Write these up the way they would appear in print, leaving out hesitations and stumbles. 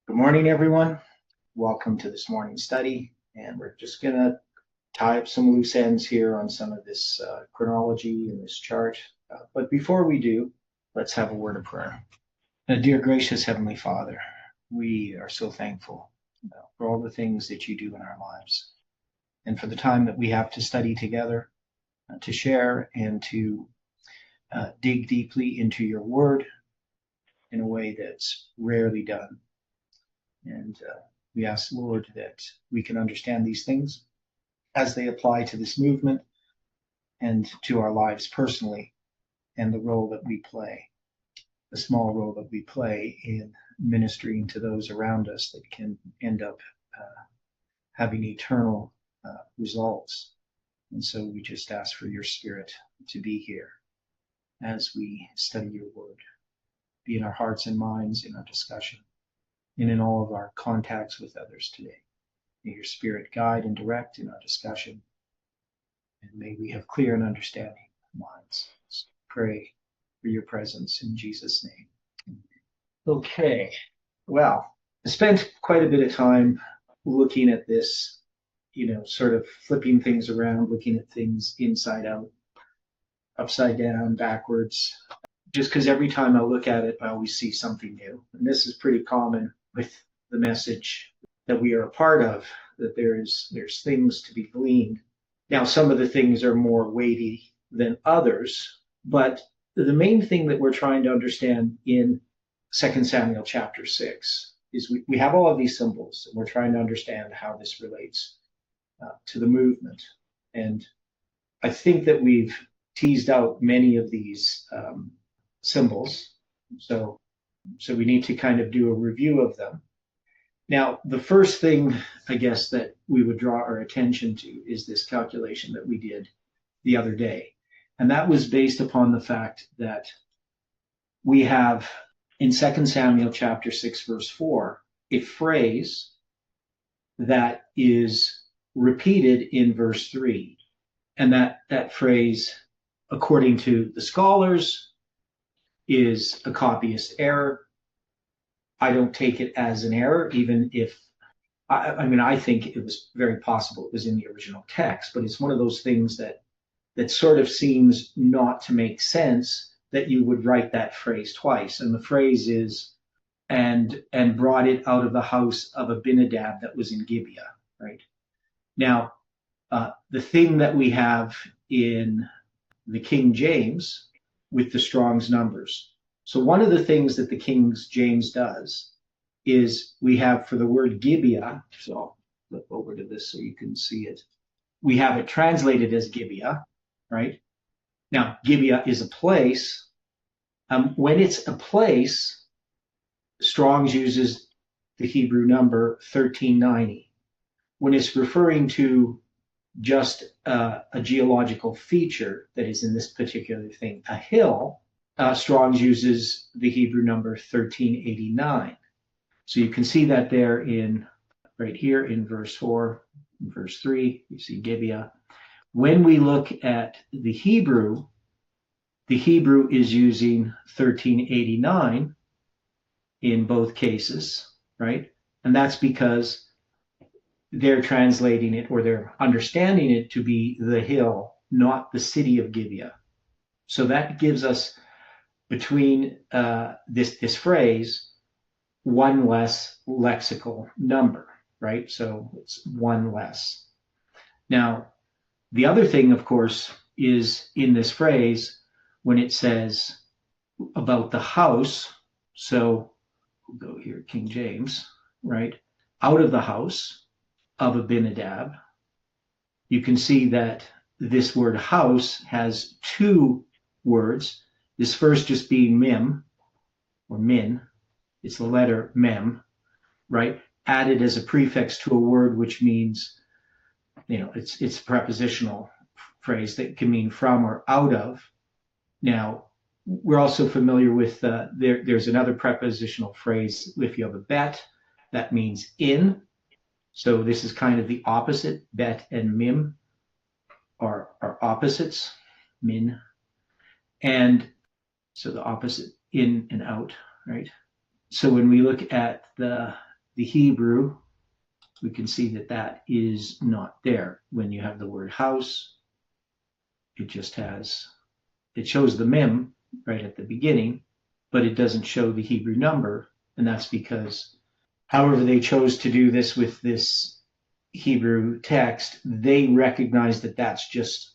Good morning, everyone. Welcome to this morning study. And we're just going to tie up some loose ends here on some of this chronology in this chart. But before we do, let's have a word of prayer. Dear gracious Heavenly Father, we are so thankful for all the things that you do in our lives and for the time that we have to study together, to share and to dig deeply into your word in a way that's rarely done. And we ask, Lord, that we can understand these things as they apply to this movement and to our lives personally, and the role that we play, the small role that we play in ministering to those around us that can end up having eternal results. And so we just ask for your Spirit to be here as we study your word, be in our hearts and minds, in our discussion, and in all of our contacts with others today. May your Spirit guide and direct in our discussion, and may we have clear and understanding minds. So pray for your presence in Jesus' name. Okay, well, I spent quite a bit of time looking at this, sort of flipping things around, looking at things inside out, upside down, backwards, just because every time I look at it, I always see something new. And this is pretty common with the message that we are a part of, that there's things to be gleaned. Now, some of the things are more weighty than others, but the main thing that we're trying to understand in 2 Samuel chapter 6 is we have all of these symbols, and we're trying to understand how this relates to the movement. And I think that we've teased out many of these symbols, so we need to kind of do a review of them. Now, the first thing, I guess, that we would draw our attention to is this calculation that we did the other day. And that was based upon the fact that we have in 2 Samuel chapter 6, verse 4, a phrase that is repeated in verse 3. And that phrase, according to the scholars, is a copyist error. I don't take it as an error, even if, I think it was very possible it was in the original text, but it's one of those things that sort of seems not to make sense that you would write that phrase twice. And the phrase is, and brought it out of the house of Abinadab that was in Gibeah, right? Now, the thing that we have in the King James with the Strong's numbers. So one of the things that the King James does is we have for the word Gibeah, so I'll flip over to this so you can see it. We have it translated as Gibeah, right? Now, Gibeah is a place. When it's a place, Strong's uses the Hebrew number 1390. When it's referring to just a geological feature that is in this particular thing, a hill, Strong's uses the Hebrew number 1389. So you can see that there right here in verse 4, in verse 3, you see Gibeah. When we look at the Hebrew is using 1389 in both cases, right? And that's because they're translating it, or they're understanding it to be the hill, not the city of Gibeah. So that gives us, between this phrase, one less lexical number, right? So it's one less. Now, the other thing, of course, is in this phrase when it says about the house. So we'll go here, King James, right? Out of the house of Abinadab. You can see that this word house has two words. This first just being mim, or min. It's the letter mem, right? Added as a prefix to a word which means, it's a prepositional phrase that can mean from or out of. Now, we're also familiar with, there's another prepositional phrase, if you have a bet, that means in. So this is kind of the opposite. Bet and mim are opposites, min. And so the opposite, in and out, right? So when we look at the the Hebrew, we can see that that is not there. When you have the word house, it just has, it shows the mem right at the beginning, but it doesn't show the Hebrew number. And that's because however they chose to do this with this Hebrew text, they recognize that that's just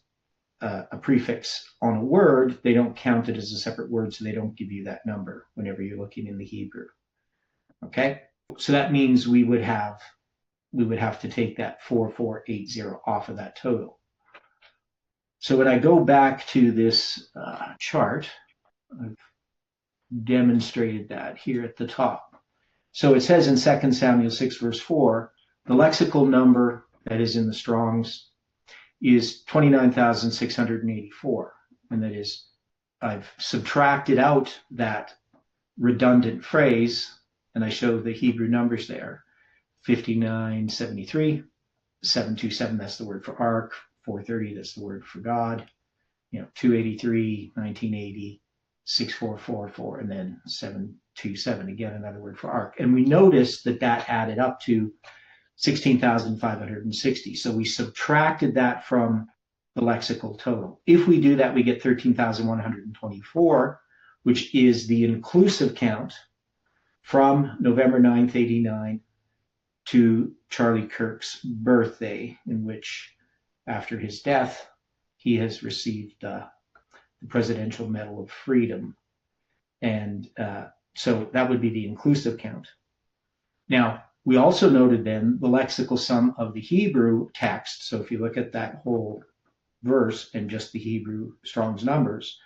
a prefix on a word. They don't count it as a separate word, so they don't give you that number whenever you're looking in the Hebrew. Okay, so that means we would have to take that 4480 off of that total. So when I go back to this chart, I've demonstrated that here at the top. So it says in 2 Samuel 6 verse 4, the lexical number that is in the Strong's is 29,684. And that is, I've subtracted out that redundant phrase, and I show the Hebrew numbers there. 5973, 727, that's the word for ark. 430, that's the word for God. 283, 1980, 6444, and then 727, again, another word for ark. And we noticed that that added up to 16,560. So we subtracted that from the lexical total. If we do that, we get 13,124, which is the inclusive count from November 9th, 89 to Charlie Kirk's birthday, in which, after his death, he has received the Presidential Medal of Freedom. And so that would be the inclusive count. Now, we also noted then the lexical sum of the Hebrew text. So if you look at that whole verse and just the Hebrew Strong's numbers,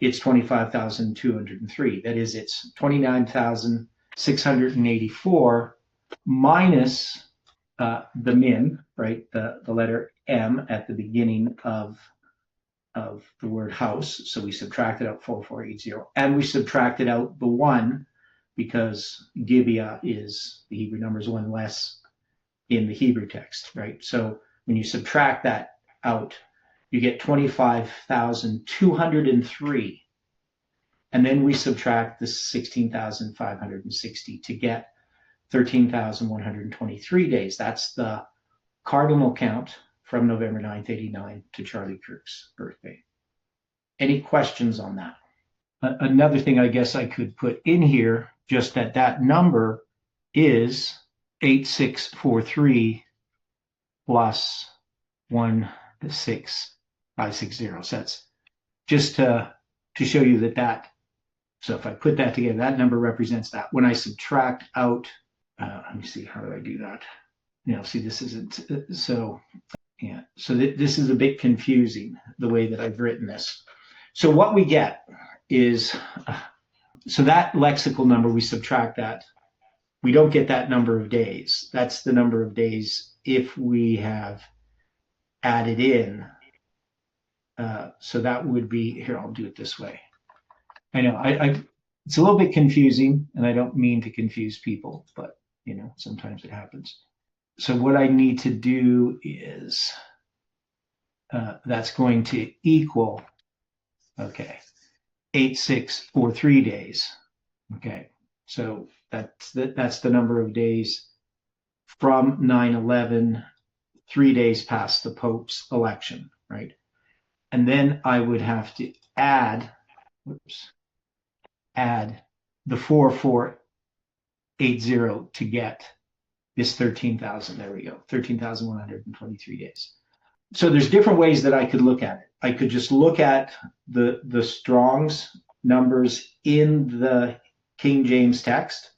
it's 25,203. That is, it's 29,684 minus the min, right? The letter M at the beginning of the word house. So we subtracted out 4480, and we subtracted out the 1 because Gibeah is, the Hebrew number is 1 less in the Hebrew text, right? So when you subtract that out, you get 25,203. And then we subtract the 16,560 to get 13,123 days. That's the cardinal count from November 9th, 89 to Charlie Kirk's birthday. Any questions on that? Another thing I guess I could put in here, just that number is 8643 plus 16560. So that's just to show you that. So if I put that together, that number represents that. When I subtract out, let me see, how do I do that? See, this isn't, so yeah. So this is a bit confusing, the way that I've written this. So what we get is, so that lexical number, we subtract that. We don't get that number of days. That's the number of days if we have added in. So that would be, here, I'll do it this way. I know, it's a little bit confusing, and I don't mean to confuse people, but, sometimes it happens. So what I need to do is, that's going to equal, 8643 days. Okay, so that's the number of days from 9/11, 3 days past the Pope's election, right? And then I would have to add the 4480 to get this 13,000. There we go, 13,123 days. So there's different ways that I could look at it. I could just look at the Strong's numbers in the King James text,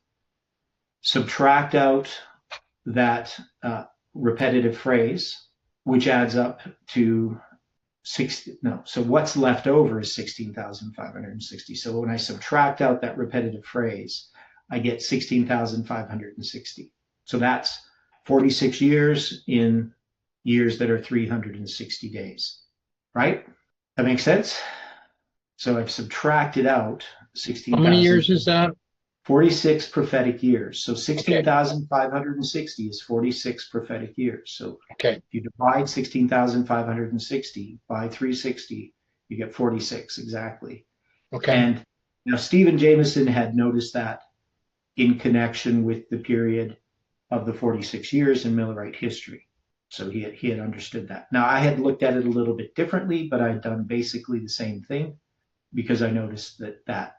subtract out that repetitive phrase, which adds up to so what's left over is 16,560. So when I subtract out that repetitive phrase, I get 16,560. So that's 46 years in years that are 360 days, right? That makes sense? So I've subtracted out 16,000. How many years is that? 46 prophetic years. So 16,560 is 46 prophetic years. So if you divide 16,560 by 360, you get 46 exactly. Okay. And now Stephen Jameson had noticed that in connection with the period of the 46 years in Millerite history. So he had understood that. Now, I had looked at it a little bit differently, but I'd done basically the same thing, because I noticed that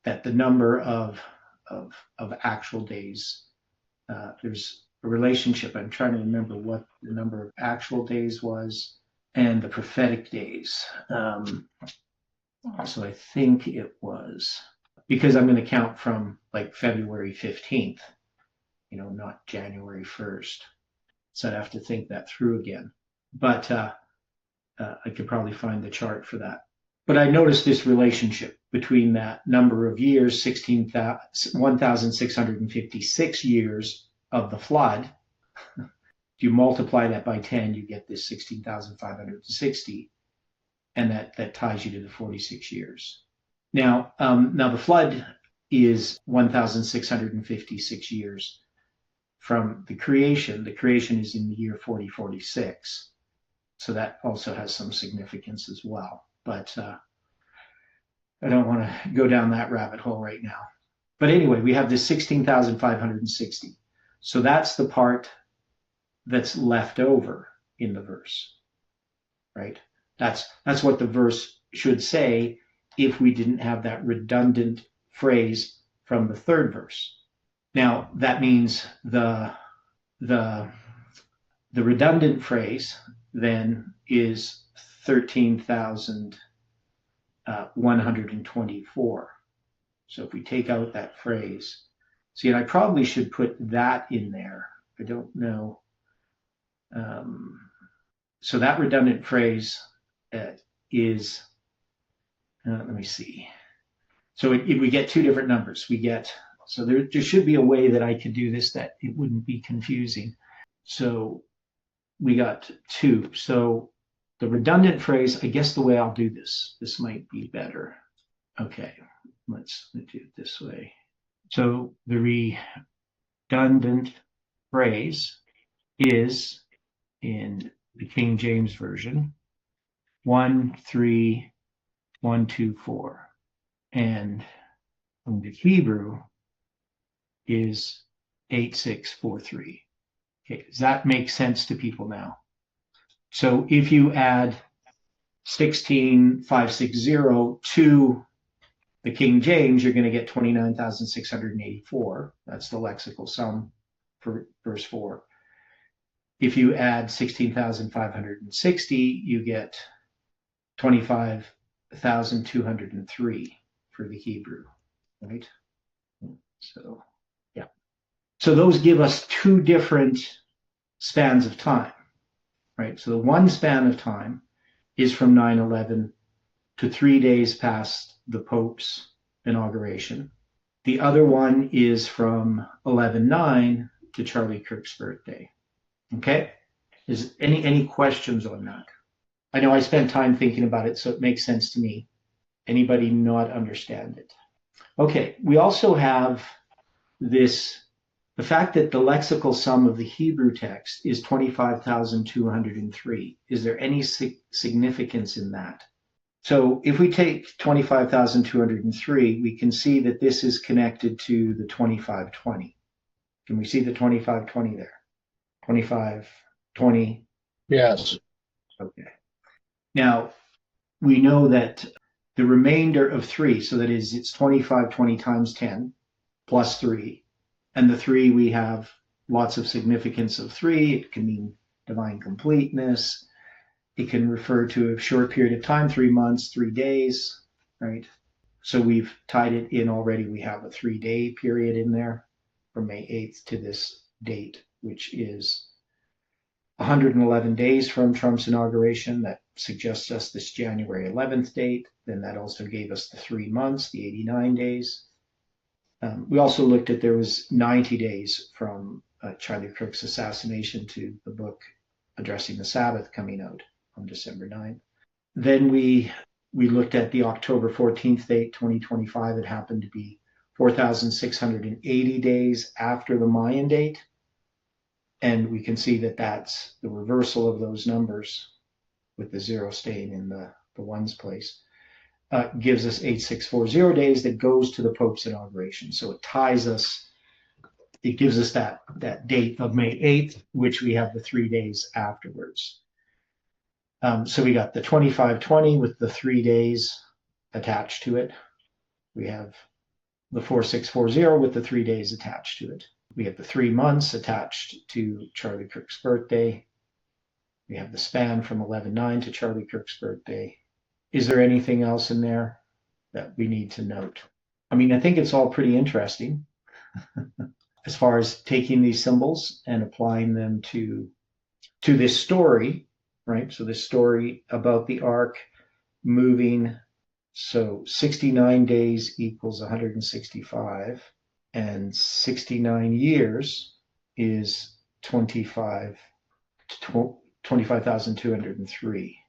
the number of actual days, there's a relationship. I'm trying to remember what the number of actual days was and the prophetic days. So I think it was, because I'm going to count from like February 15th, not January 1st. So I'd have to think that through again. But I could probably find the chart for that. But I noticed this relationship between that number of years, 1,656 years of the flood. If you multiply that by 10, you get this 16,560, and that ties you to the 46 years. Now the flood is 1,656 years from the creation. The creation is in the year 4046. So that also has some significance as well. But I don't want to go down that rabbit hole right now. But anyway, we have this 16,560. So that's the part that's left over in the verse, right? That's what the verse should say if we didn't have that redundant phrase from the third verse. Now, that means the redundant phrase then is 13,124. So if we take out that phrase, see, and I probably should put that in there. I don't know. So that redundant phrase is, let me see. So we get two different numbers. So there should be a way that I could do this that it wouldn't be confusing. So we got two. So the redundant phrase, I guess the way I'll do this might be better. Okay, let's do it this way. So the redundant phrase is, in the King James Version, 13124. And in the Hebrew is 8643. Okay, does that make sense to people now? So if you add 16,560 to the King James, you're going to get 29,684. That's the lexical sum for verse 4. If you add 16,560, you get 25,203 for the Hebrew, right? So, yeah. So those give us two different spans of time, right? So the one span of time is from 9/11 to 3 days past the Pope's inauguration. The other one is from 11/9 to Charlie Kirk's birthday. Okay? Is any questions on that? I know I spent time thinking about it, so it makes sense to me. Anybody not understand it? Okay, we also have the fact that the lexical sum of the Hebrew text is 25,203. Is there any significance in that? So if we take 25,203, we can see that this is connected to the 2520. Can we see the 2520 there? 2520? Yes. Okay. Now, we know that the remainder of 3, so that is, it's 2520 times 10 plus 3. And the 3, we have lots of significance of 3. It can mean divine completeness. It can refer to a short period of time, 3 months, 3 days, right? So we've tied it in already. We have a 3-day period in there from May 8th to this date, which is 111 days from Trump's inauguration. That suggests us this January 11th date. Then that also gave us the 3 months, the 89 days. We also looked at there was 90 days from Charlie Kirk's assassination to the book Addressing the Sabbath coming out on December 9th. Then we looked at the October 14th date, 2025. It happened to be 4,680 days after the Mayan date. And we can see that that's the reversal of those numbers, with the 0 staying in the ones place. Gives us 8640 days that goes to the Pope's inauguration. So it ties us it gives us that date of May 8th, which we have the 3 days afterwards. So we got the 2520 with the 3 days attached to it. We have the 4640 with the 3 days attached to it. We have the 3 months attached to Charlie Kirk's birthday. We have the span from 11/9 to Charlie Kirk's birthday. Is there anything else in there that we need to note? I mean, I think it's all pretty interesting as far as taking these symbols and applying them to this story, right? So this story about the ark moving. So 69 days equals 165, and 69 years is 25,203.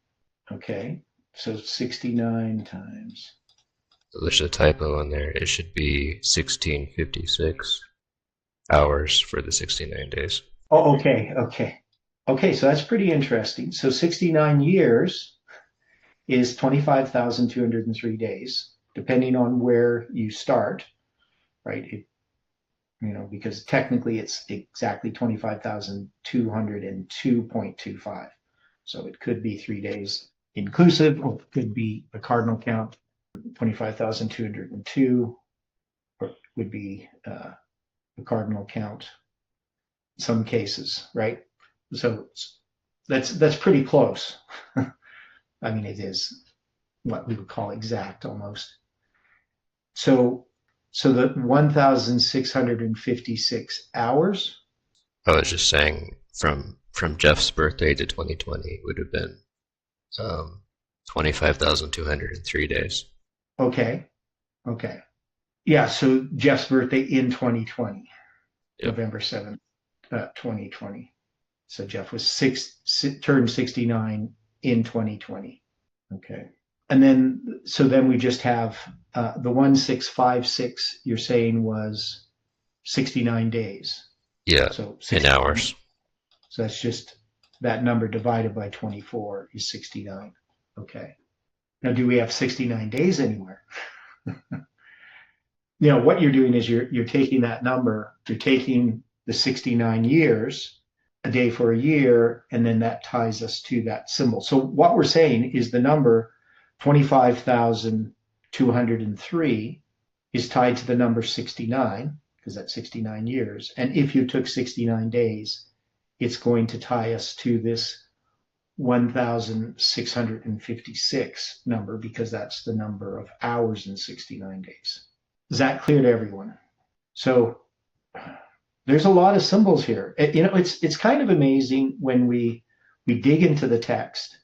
Okay, so 69 times. So there's a typo in there. It should be 1656 hours for the 69 days. Oh, okay. So that's pretty interesting. So 69 years is 25,203 days, depending on where you start, right? Because technically it's exactly 25,202.25. So it could be 3 days inclusive, or it could be a cardinal count. 25,202 would be a cardinal count in some cases, right? So that's pretty close. I mean, it is what we would call exact almost. So the 1,656 hours. I was just saying from Jeff's birthday to 2020 would have been 25,203 days. Okay. Yeah, so Jeff's birthday in 2020, yep. November 7th, 2020. So Jeff was turned 69 in 2020. Okay. And then we just have the 1656 you're saying was 69 days. Yeah, so in hours. So that's just that number divided by 24 is 69. Okay. Now, do we have 69 days anywhere? What you're doing is you're taking that number, you're taking the 69 years, a day for a year, and then that ties us to that symbol. So what we're saying is the number 25,203 is tied to the number 69, because that's 69 years. And if you took 69 days, it's going to tie us to this 1,656 number, because that's the number of hours in 69 days. Is that clear to everyone? So there's a lot of symbols here. It's kind of amazing when we dig into the text,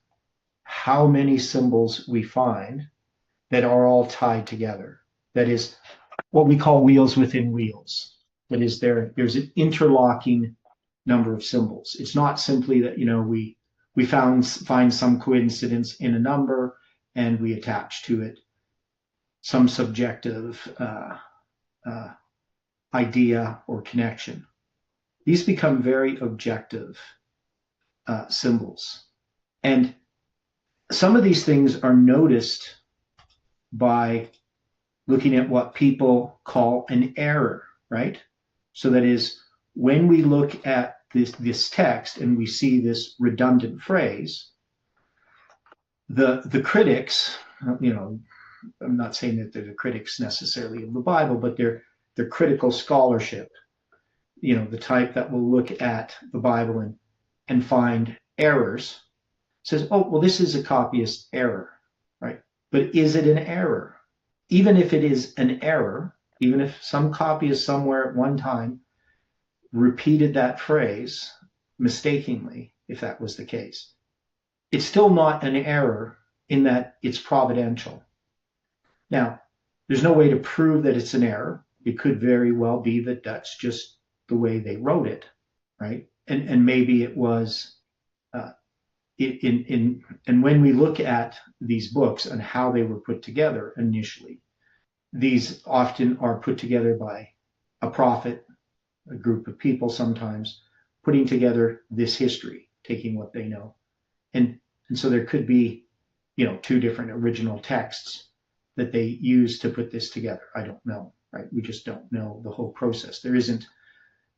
how many symbols we find that are all tied together. That is what we call wheels within wheels. That is, there's an interlocking number of symbols. It's not simply that we find some coincidence in a number and we attach to it some subjective idea or connection. These become very objective symbols. And some of these things are noticed by looking at what people call an error, right? So that is, when we look at this text and we see this redundant phrase, the critics, I'm not saying that they're the critics necessarily of the Bible, but they're critical scholarship, the type that will look at the Bible and find errors, says, oh, well, this is a copyist error, right? But is it an error? Even if it is an error, even if some copyist somewhere at one time repeated that phrase mistakenly, if that was the case, it's still not an error in that it's providential. Now, there's no way to prove that it's an error. It could very well be that that's just the way they wrote it, right? And maybe it was and when we look at these books and how they were put together initially, these often are put together by a prophet, a group of people sometimes, putting together this history, taking what they know. And so there could be, two different original texts that they use to put this together. I don't know, right? We just don't know the whole process. There isn't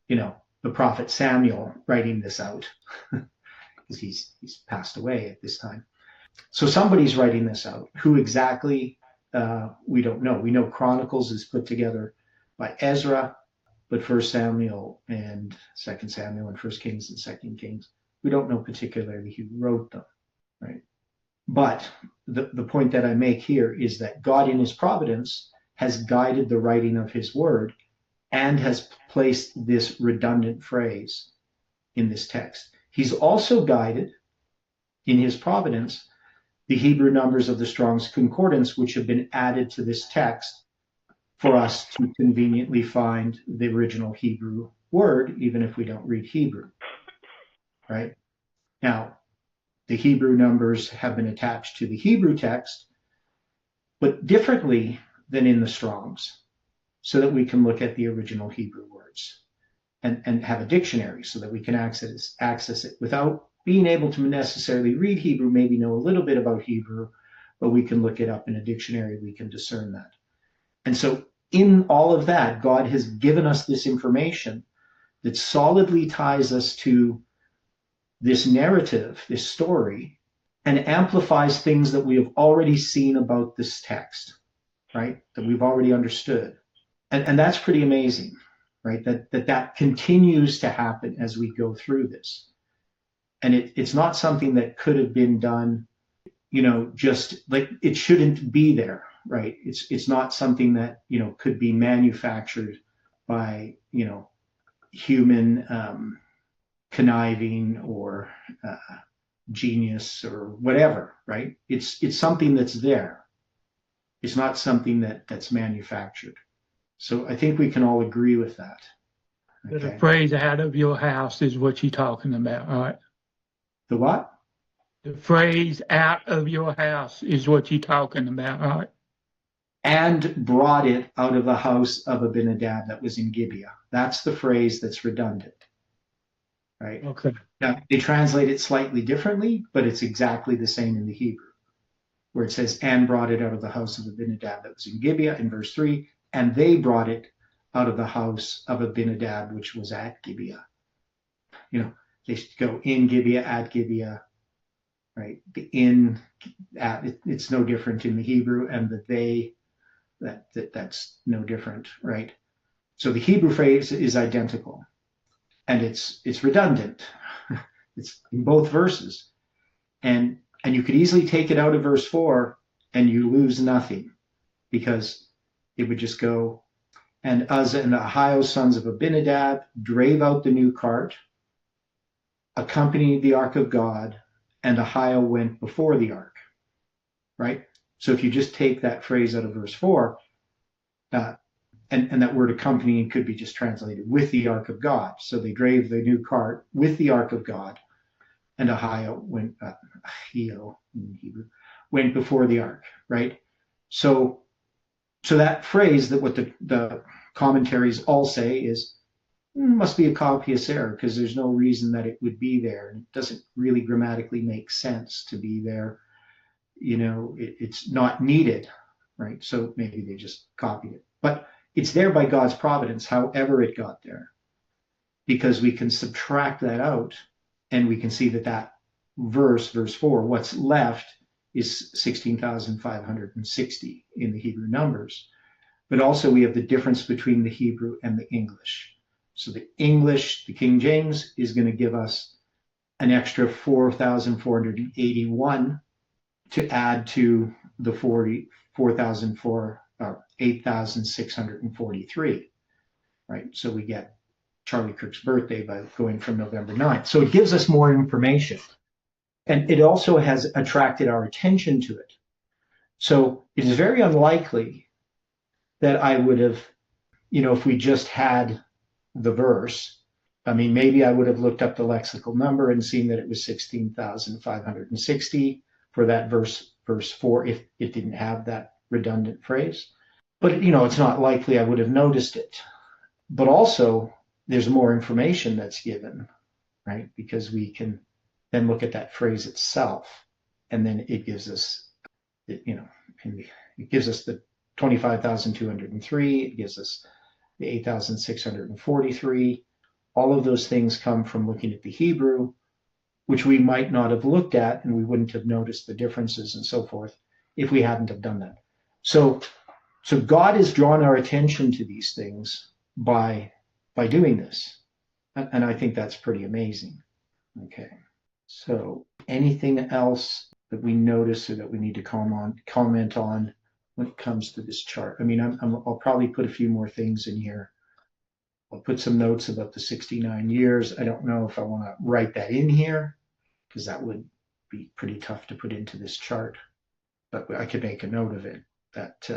the prophet Samuel writing this out, because he's passed away at this time. So somebody's writing this out. Who exactly, we don't know. We know Chronicles is put together by Ezra, but First Samuel and Second Samuel and First Kings and Second Kings, we don't know particularly who wrote them, right? But the point that I make here is that God in his providence has guided the writing of his word and has placed this redundant phrase in this text. He's also guided in his providence the Hebrew numbers of the Strong's Concordance, which have been added to this text for us to conveniently find the original Hebrew word, even if we don't read Hebrew, right? Now, the Hebrew numbers have been attached to the Hebrew text, but differently than in the Strong's, so that we can look at the original Hebrew words and have a dictionary so that we can access it without being able to necessarily read Hebrew, maybe know a little bit about Hebrew, but we can look it up in a dictionary, we can discern that. And so in all of that, God has given us this information that solidly ties us to this narrative, this story, and amplifies things that we have already seen about this text, right? That we've already understood. And that's pretty amazing, right? That continues to happen as we go through this. And it's not something that could have been done, just like it shouldn't be there, right? It's not something that, could be manufactured by, human conniving or genius or whatever, right? It's something that's there. It's not something that's manufactured. So I think we can all agree with that. Okay. The phrase "out of your house" is what you're talking about, right? The what? The phrase "out of your house" is what you're talking about, right? And brought it out of the house of Abinadab that was in Gibeah. That's the phrase that's redundant, right? Okay. Now, they translate it slightly differently, but it's exactly the same in the Hebrew, where it says, and brought it out of the house of Abinadab that was in Gibeah in verse 3, and they brought it out of the house of Abinadab, which was at Gibeah. They go in Gibeah, at Gibeah, right? The in, at, it's no different in the Hebrew, and the they, that's no different, right? So the Hebrew phrase is identical, and it's redundant. It's in both verses, and you could easily take it out of verse 4, and you lose nothing, because it would just go, and Uzzah and Ahio, sons of Abinadab, drave out the new cart, accompanied the ark of God, and Ahio went before the ark, right? So if you just take that phrase out of verse 4, and that word accompanying could be just translated with the ark of God. So they drave the new cart with the ark of God, and Ahio went, Ahio in Hebrew, went before the ark, right? So that phrase, that what the commentaries all say is, must be a copious error, because there's no reason that it would be there. And it doesn't really grammatically make sense to be there. It's not needed, right? So maybe they just copied it. But it's there by God's providence, however it got there, because we can subtract that out, and we can see that verse 4, what's left is 16,560 in the Hebrew numbers. But also we have the difference between the Hebrew and the English. So the English, the King James, is going to give us an extra 4,481 to add to the 8,643, right? So we get Charlie Kirk's birthday by going from November 9th. So it gives us more information. And it also has attracted our attention to it. So it is very unlikely that I would have, if we just had the verse, maybe I would have looked up the lexical number and seen that it was 16,560 for that verse 4, if it didn't have that redundant phrase. But, it's not likely I would have noticed it. But also, there's more information that's given, right? Because we can then look at that phrase itself, and then it gives us, it gives us the 25,203, it gives us the 8,643, all of those things come from looking at the Hebrew, which we might not have looked at, and we wouldn't have noticed the differences and so forth if we hadn't have done that. So God has drawn our attention to these things by doing this. And I think that's pretty amazing. Okay. So anything else that we notice or that we need to comment on when it comes to this chart? I mean, I'll probably put a few more things in here. I'll put some notes about the 69 years. I don't know if I want to write that in here because that would be pretty tough to put into this chart. But I could make a note of it that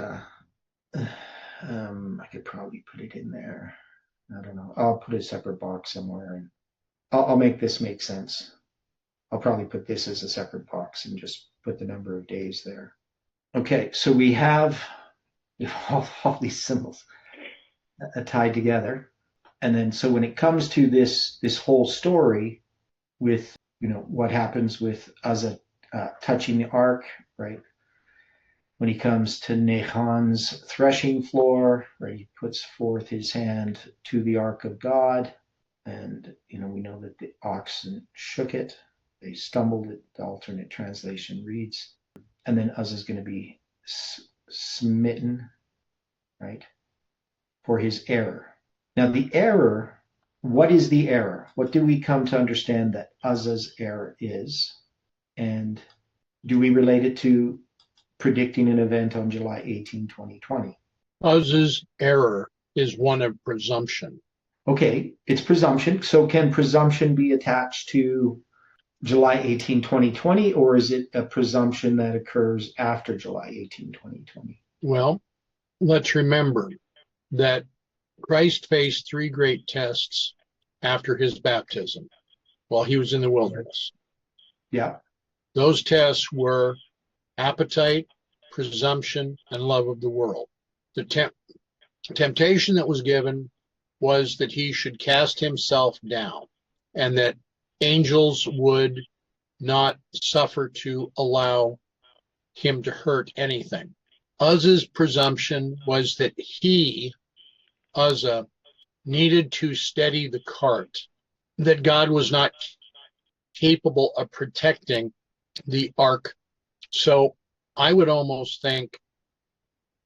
I could probably put it in there. I don't know. I'll put a separate box somewhere and I'll make this make sense. I'll probably put this as a separate box and just put the number of days there. Okay, so we have all these symbols tied together. And then so when it comes to this whole story with, what happens with Uzzah touching the ark, right? When he comes to Nachon's threshing floor, right, he puts forth his hand to the ark of God. And, we know that the oxen shook it. They stumbled, the alternate translation reads. And then Uzzah's going to be smitten, right, for his error. Now, the error, what is the error? What do we come to understand that Uzzah's error is? And do we relate it to predicting an event on July 18, 2020? Uzzah's error is one of presumption. Okay, it's presumption. So can presumption be attached to July 18, 2020, or is it a presumption that occurs after July 18, 2020? Well, let's remember that Christ faced 3 great tests after his baptism while he was in the wilderness. Yeah. Those tests were appetite, presumption, and love of the world. The temptation that was given was that he should cast himself down and that angels would not suffer to allow him to hurt anything. Uzzah's presumption was that he, Uzzah, needed to steady the cart, that God was not capable of protecting the ark. So I would almost think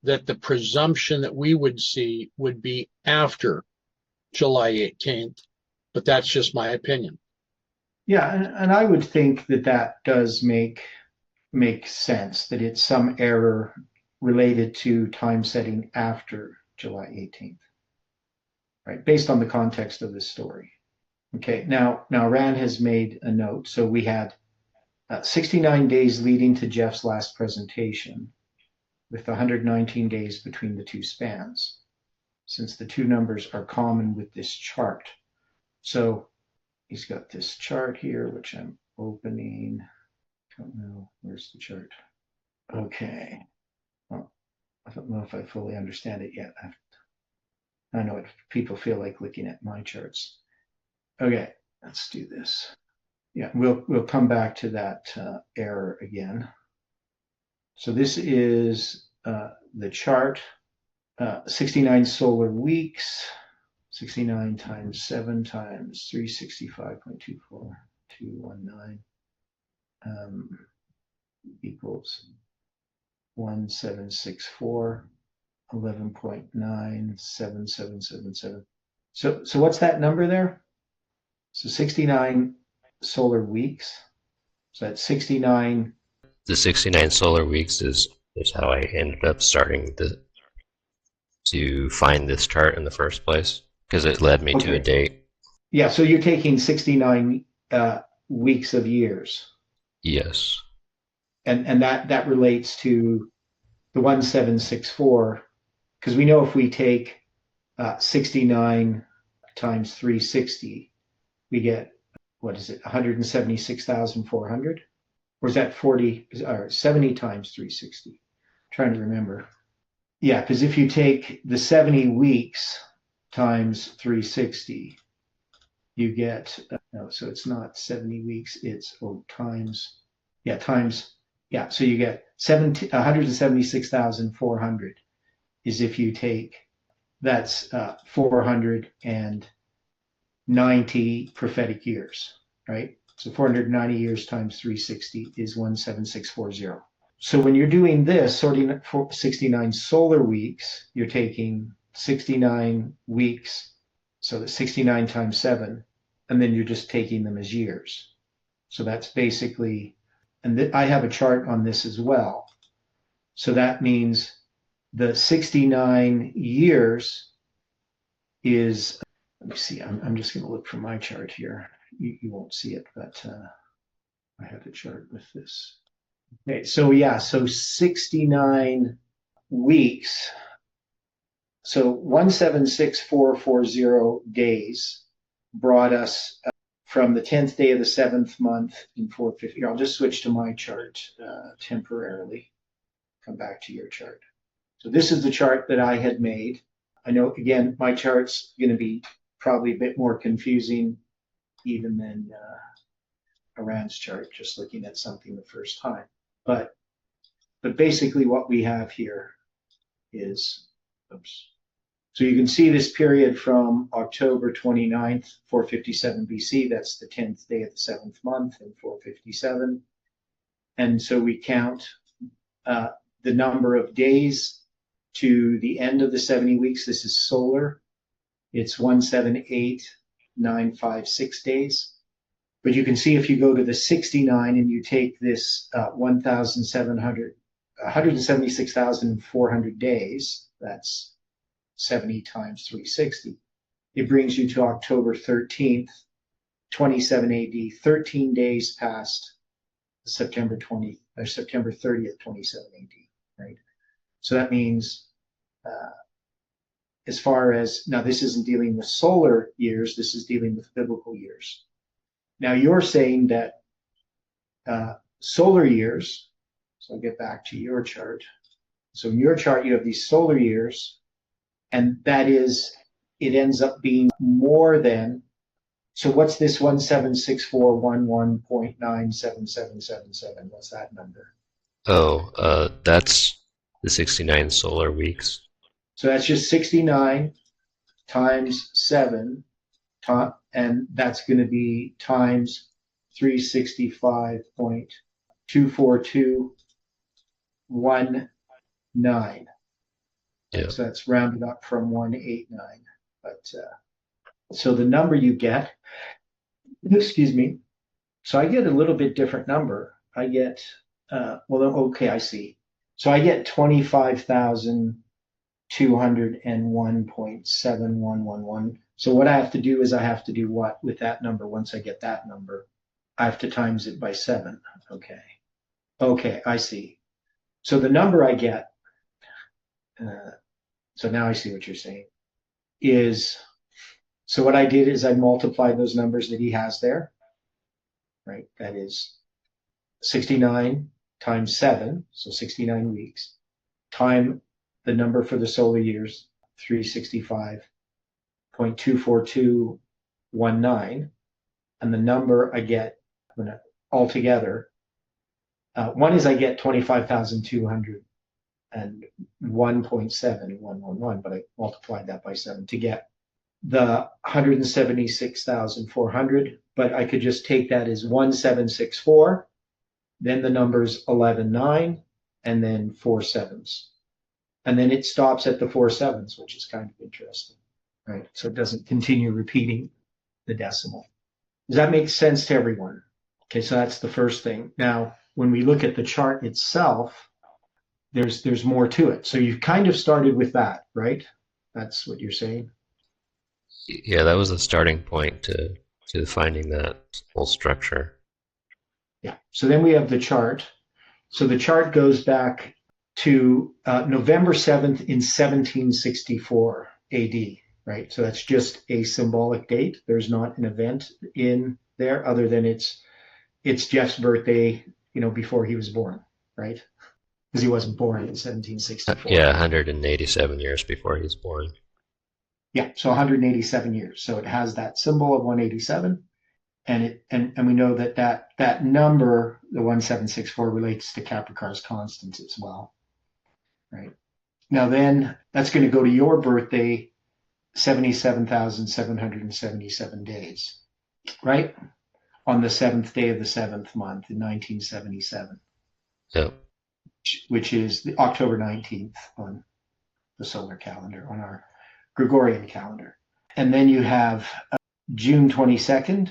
that the presumption that we would see would be after July 18th, but that's just my opinion. Yeah, and I would think that does make sense, that it's some error related to time setting after July 18th, right? Based on the context of this story. Okay, now Rand has made a note. So we had 69 days leading to Jeff's last presentation, with 119 days between the two spans, since the two numbers are common with this chart. So he's got this chart here, which I'm opening. Don't know, where's the chart? Okay. Well, I don't know if I fully understand it yet. I know what people feel like looking at my charts. Okay, let's do this. Yeah, we'll come back to that error again. So this is the chart, 69 solar weeks, 69 times 7 times 365.24219 equals 1764, 11.97777. So what's that number there? So 69 solar weeks. So that's 69. The 69 solar weeks is how I ended up starting to find this chart in the first place, because it led me to a date. Yeah, so you're taking 69 weeks of years. Yes. And that relates to the 1764, because we know if we take 69 times 360, we get, what is it, 176,400? Or is that 70 times 360? I'm trying to remember. Yeah, because if you take the 70 weeks times 360, you get, no, so it's not 70 weeks, it's times, so you get 176,400 is if you take, that's 400 and 490 prophetic years, right? So 490 years times 360 is 17640. So when you're doing this, sorting for 69 solar weeks, you're taking 69 weeks, so that's 69 times 7, and then you're just taking them as years. So that's basically, and I have a chart on this as well. So that means the 69 years is, let me see, I'm just going to look for my chart here. You won't see it, but I have a chart with this. Okay, so yeah, so 69 weeks. So 176440 days brought us from the 10th day of the 7th month in 450. I'll just switch to my chart temporarily. Come back to your chart. So this is the chart that I had made. I know, again, my chart's going to be probably a bit more confusing even than Aran's chart, just looking at something the first time. But basically what we have here is, oops. So you can see this period from October 29th, 457 BC. That's the 10th day of the 7th month in 457. And so we count the number of days to the end of the 70 weeks. This is solar. It's 178956 days. But you can see if you go to the 69 and you take this 176,400 days, that's 70 times 360. It brings you to October 13th, 27 AD, 13 days past September 30th, 27 AD, right? So that means as far as, now this isn't dealing with solar years, this is dealing with biblical years. Now you're saying that solar years, so I'll get back to your chart. So in your chart, you have these solar years, and that is, it ends up being more than, so what's this 17641197777? What's that number? Oh, that's the 69 solar weeks. So that's just 69 times 7, and that's going to be times 365.24219. Yeah. So that's rounded up from 189. But so the number you get, excuse me, so I get a little bit different number. I get, well, okay, I see. So I get 25,201.7111. So what I have to do is I have to do what with that number? Once I get that number, I have to times it by 7. Okay. Okay, I see. So the number I get, so now I see what you're saying, is, so what I did is I multiplied those numbers that he has there, right? That is 69 times 7, so 69 weeks, time the number for the solar years, 365.24219, and the number I get altogether, one is I get 25,201.7111, but I multiplied that by 7 to get the 176,400, but I could just take that as 1764, then the numbers 11,9, and then 4 sevens. And then it stops at the 4 sevens, which is kind of interesting, right? So it doesn't continue repeating the decimal. Does that make sense to everyone? Okay, so that's the first thing. Now, when we look at the chart itself, there's more to it. So you've kind of started with that, right? That's what you're saying? Yeah, that was the starting point to finding that whole structure. Yeah, so then we have the chart. So the chart goes back to November 7th in 1764 AD, right? So that's just a symbolic date. There's not an event in there other than it's Jeff's birthday, before he was born, right? Because he wasn't born in 1764. Yeah, 187 years before he was born. Yeah, so 187 years. So it has that symbol of 187, and we know that number, the 1764, relates to Capricorn's constants as well, right? Now then, that's going to go to your birthday 77,777 days, right? On the 7th day of the 7th month in 1977, Yep. which is the October 19th on the solar calendar, on our Gregorian calendar. And then you have June 22nd.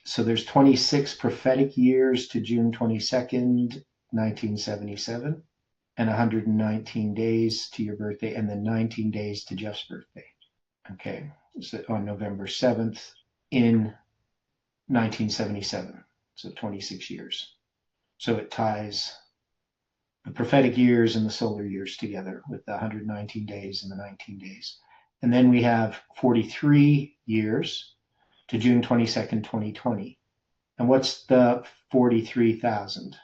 So there's 26 prophetic years to June 22nd, 1977, and 119 days to your birthday, and then 19 days to Jeff's birthday. Okay, so on November 7th in 1977, so 26 years. So it ties the prophetic years and the solar years together with the 119 days and the 19 days. And then we have 43 years to June 22nd, 2020. And what's the 43,000?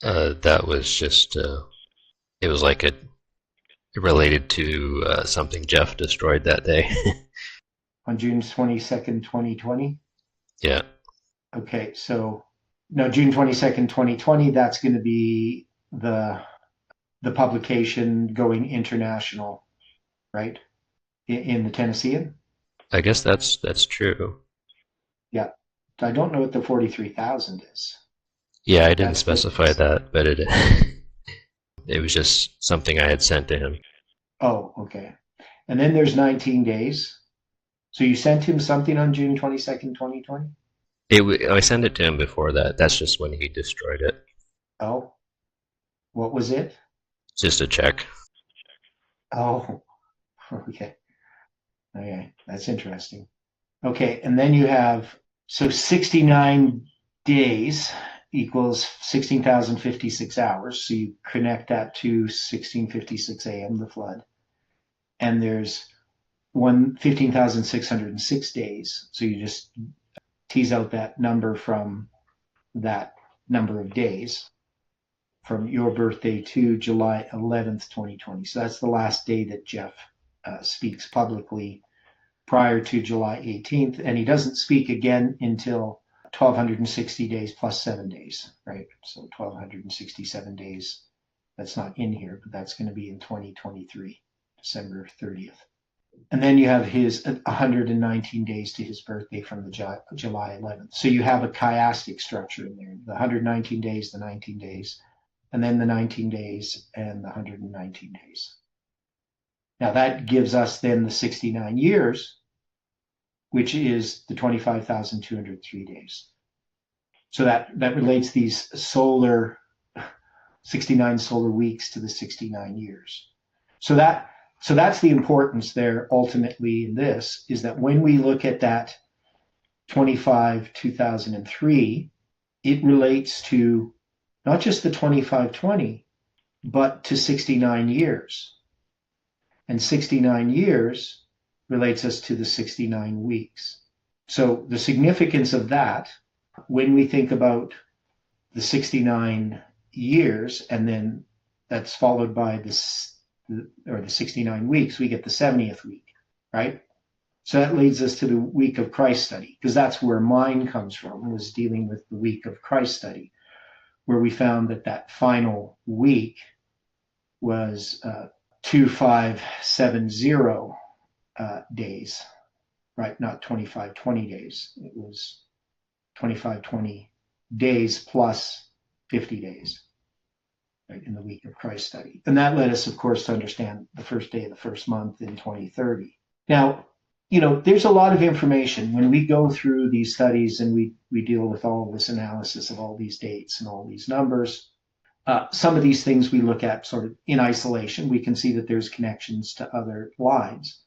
That was just, it was like it related to something Jeff destroyed that day. On June 22nd, 2020? Yeah. Okay, so now June 22nd, 2020, that's going to be the publication going international, right? In the Tennessean? I guess that's true. Yeah. I don't know what the 43,000 is. Yeah, I didn't That's specify that, but it it was just something I had sent to him. Oh, okay. And then there's 19 days. So you sent him something on June 22nd, 2020? I sent it to him before that. That's just when he destroyed it. Oh, what was it? Just a check. Oh, okay. Okay, that's interesting. Okay, and then you have, so 69 days equals 16,056 hours. So you connect that to 1656 a.m., the flood. And there's 15,606 days. So you just tease out that number from that number of days from your birthday to July 11th, 2020. So that's the last day that Jeff speaks publicly prior to July 18th. And he doesn't speak again until 1,260 days plus 7 days, right? So 1,267 days. That's not in here, but that's going to be in 2023, December 30th. And then you have his 119 days to his birthday from the July 11th. So you have a chiastic structure in there, the 119 days, the 19 days, and then the 19 days and the 119 days. Now that gives us then the 69 years, which is the 25,203 days. So that relates these 69 solar weeks to the 69 years. So that's the importance there ultimately in this, is that when we look at that 25,2003, it relates to not just the 2520, but to 69 years. And 69 years relates us to the 69 weeks. So the significance of that, when we think about the 69 years, and then that's followed by the 69 weeks, we get the 70th week, right? So that leads us to the week of Christ study, because that's where mine comes from, was dealing with the week of Christ study, where we found that final week was 2570 days, right? Not 2520 days. It was 2520 days plus 50 days, right, in the week of Christ study. And that led us, of course, to understand the first day of the first month in 2030. Now, there's a lot of information when we go through these studies and we deal with all this analysis of all these dates and all these numbers. Some of these things we look at sort of in isolation. We can see that there's connections to other lines,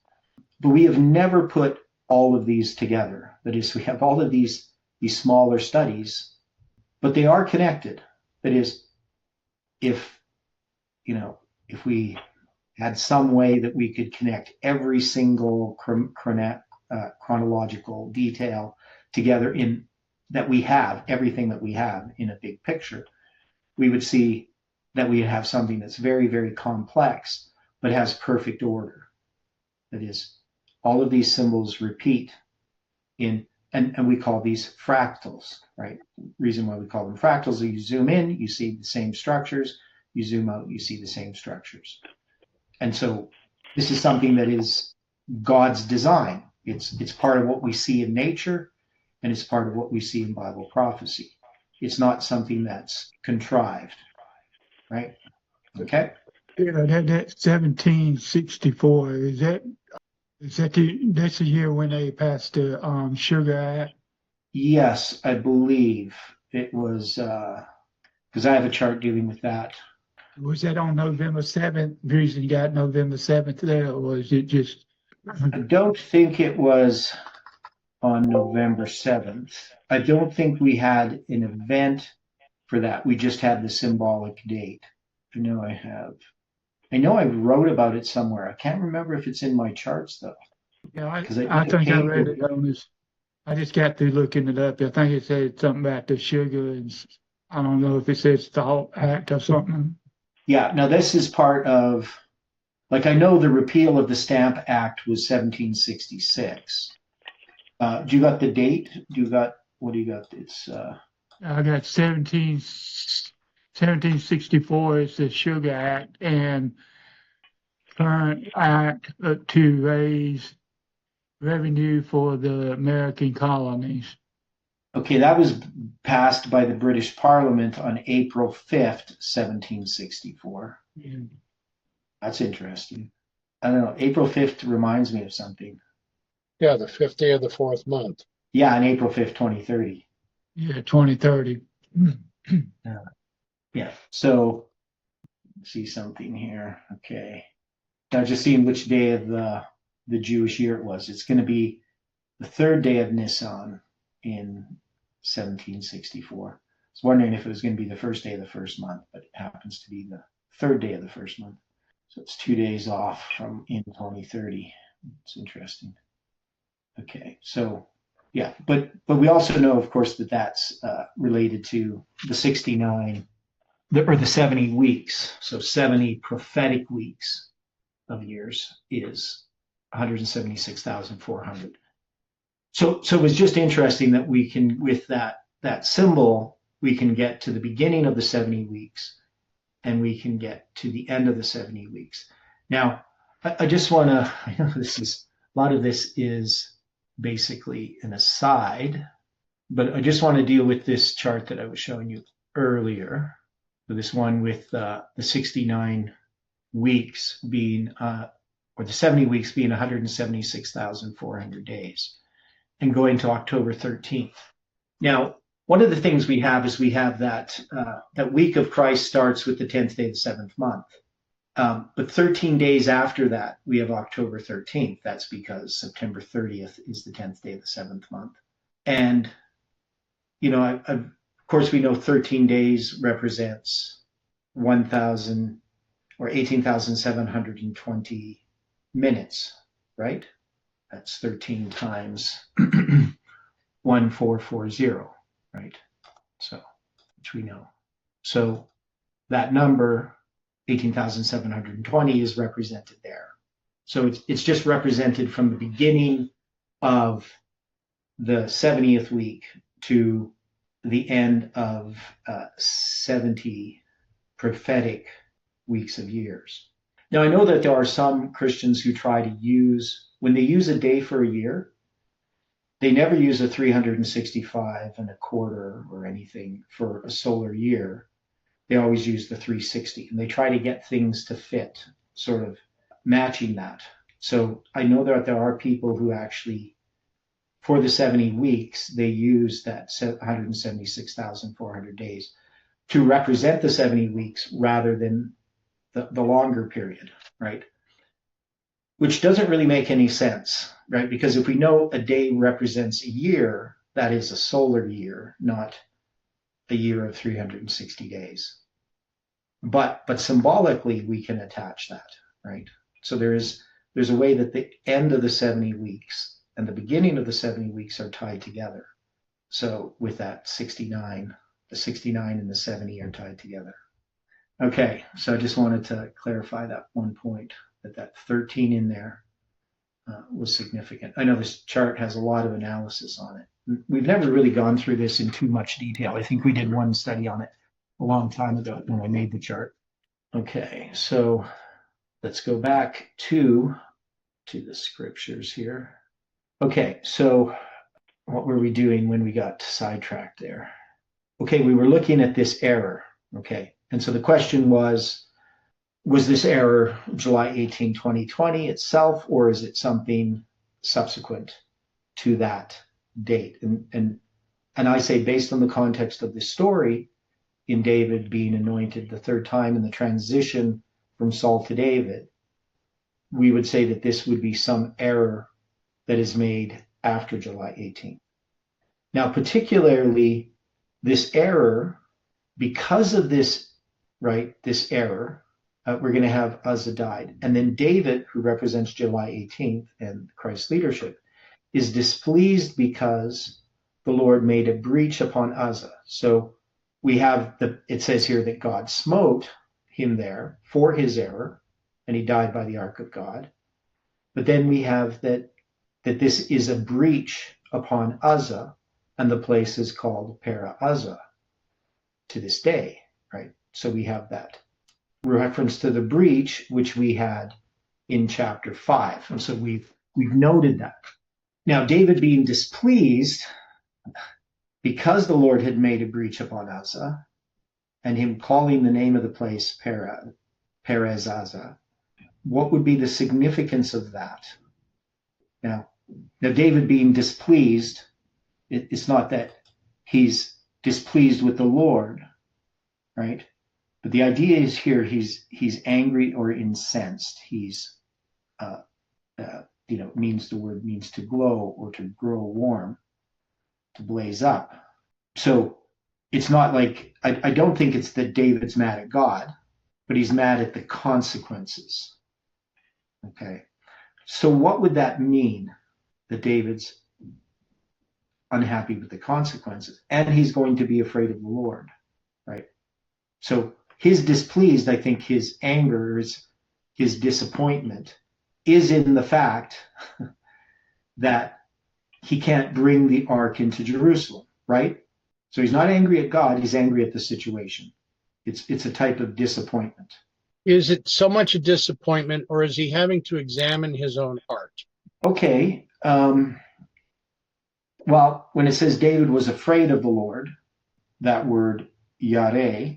but we have never put all of these together. That is, we have all of these smaller studies, but they are connected. That is, if we had some way that we could connect every single chronological detail together in that we have, everything that we have in a big picture, we would see that we have something that's very, very complex, but has perfect order. That is, all of these symbols repeat and we call these fractals, right? The reason why we call them fractals is you zoom in, you see the same structures, you zoom out, you see the same structures. And so this is something that is God's design. It's part of what we see in nature, and it's part of what we see in Bible prophecy. It's not something that's contrived, right? Okay. Yeah, that 1764 that's the year when they passed the Sugar Act. Yes, I believe it was because I have a chart dealing with that. Was that on November 7th? The reason you got November 7th there, or was it just? I don't think it was on November 7th. I don't think we had an event for that. We just had the symbolic date. I know I wrote about it somewhere. I can't remember if it's in my charts though. Yeah, I 'Cause it think I came read with- it on this. I just got through looking it up. I think it said something about the sugar, and I don't know if it says Salt Act or something. Yeah, now this is part of, like, I know the repeal of the Stamp Act was 1766. Do you got the date? What do you got? It's I got 1764 is the Sugar Act, and current act to raise revenue for the American colonies. okay. That was passed by the British Parliament on April 5th, 1764. And That's interesting. I don't know. April 5th reminds me of something. Yeah, the 5th day of the 4th month. Yeah, on April 5th, 2030. yeah, 2030. Yeah. So see something here. Okay. Now just seeing which day of the Jewish year it was. It's going to be the third day of Nisan in 1764. I was wondering if it was going to be the first day of the first month, but it happens to be the third day of the first month. So it's 2 days off from in 2030. It's interesting. Okay, so yeah, but we also know, of course, that that's related to the 69 or the 70 weeks. So 70 prophetic weeks of years is 176,400. So it was just interesting that we can, with that symbol, we can get to the beginning of the 70 weeks and we can get to the end of the 70 weeks. Now, I just want to, I know a lot of this is basically an aside, but I just want to deal with this chart that I was showing you earlier. So this one with the 69 weeks being, or the 70 weeks being 176,400 days, and going to October 13th. Now, one of the things we have is we have that week of Christ starts with the 10th day of the 7th month. But 13 days after that, we have October 13th. That's because September 30th is the 10th day of the 7th month. And, of course, we know 13 days represents 1,000 or 18,720 minutes, right? That's 13 times 1440, right? So, which we know. So that number, 18,720, is represented there. So it's just represented from the beginning of the 70th week to the end of 70 prophetic weeks of years. Now, I know that there are some Christians who try to use, when they use a day for a year, they never use a 365 and a quarter or anything for a solar year. They always use the 360, and they try to get things to fit, sort of matching that. So I know that there are people who actually, for the 70 weeks, they use that 176,400 days to represent the 70 weeks rather than the longer period, right? Which doesn't really make any sense, right? Because if we know a day represents a year, that is a solar year, not a year of 360 days. But symbolically, we can attach that, right? So there's a way that the end of the 70 weeks and the beginning of the 70 weeks are tied together. So with that 69, the 69 and the 70 are tied together. Okay, so I just wanted to clarify that one point, that 13 in there was significant. I know this chart has a lot of analysis on it. We've never really gone through this in too much detail. I think we did one study on it a long time ago when I made the chart. Okay, so let's go back to to the scriptures here. Okay, so what were we doing when we got sidetracked there? Okay, we were looking at this error. Okay, and so the question was this error July 18, 2020 itself, or is it something subsequent to that date? And I say, based on the context of this story, in David being anointed the third time in the transition from Saul to David, we would say that this would be some error that is made after July 18. Now, particularly this error, because of this, right, this error, we're going to have Uzzah died. And then David, who represents July 18th and Christ's leadership, is displeased because the Lord made a breach upon Uzzah. So we have it says here that God smote him there for his error, and he died by the ark of God. But then we have that this is a breach upon Uzzah, and the place is called Para Uzzah to this day, right? So we have that reference to the breach, which we had in chapter 5. And so we've noted that. Now, David being displeased because the Lord had made a breach upon Uzzah, and him calling the name of the place Perez Uzzah, what would be the significance of that? Now David being displeased, it's not that he's displeased with the Lord, right? But the idea is here he's angry or incensed. He's the word means to glow or to grow warm, to blaze up. So it's not like, I don't think it's that David's mad at God, but he's mad at the consequences. Okay. So what would that mean? That David's unhappy with the consequences, and he's going to be afraid of the Lord, right? So his displeased, I think his anger, his disappointment is in the fact that he can't bring the ark into Jerusalem, right? So he's not angry at God, he's angry at the situation. It's a type of disappointment. Is it so much a disappointment, or is he having to examine his own heart? Okay. Well, when it says David was afraid of the Lord, that word yare,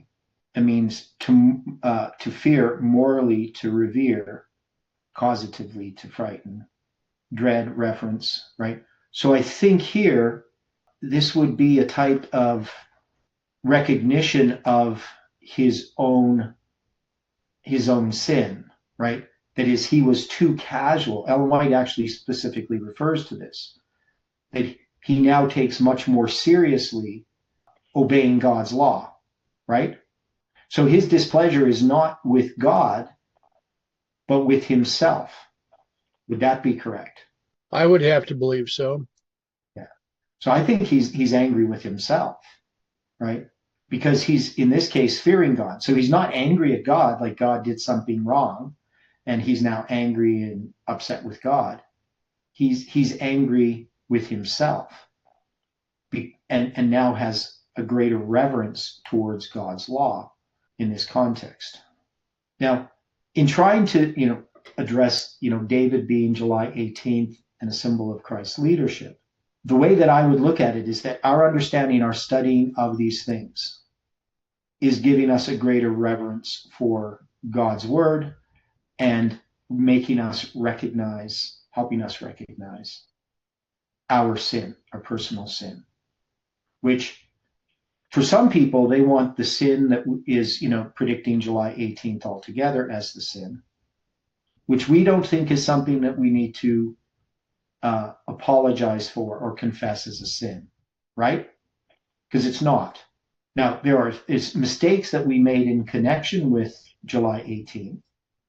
it means to fear, morally to revere, causatively to frighten, dread, reference, right? So I think here, this would be a type of recognition of his own sin, right? That is, he was too casual. Ellen White actually specifically refers to this, that he now takes much more seriously obeying God's law, right? So his displeasure is not with God, but with himself. Would that be correct? I would have to believe so. Yeah. So I think he's angry with himself, right? Because he's, in this case, fearing God. So he's not angry at God like God did something wrong, and he's now angry and upset with God. He's angry with himself, and now has a greater reverence towards God's law in this context. Now, in trying to address David being July 18th and a symbol of Christ's leadership, the way that I would look at it is that our understanding, our studying of these things is giving us a greater reverence for God's word and helping us recognize our sin, our personal sin, which for some people, they want the sin that is, predicting July 18th altogether as the sin, which we don't think is something that we need to apologize for or confess as a sin, right? Because it's not. Now, it's mistakes that we made in connection with July 18th,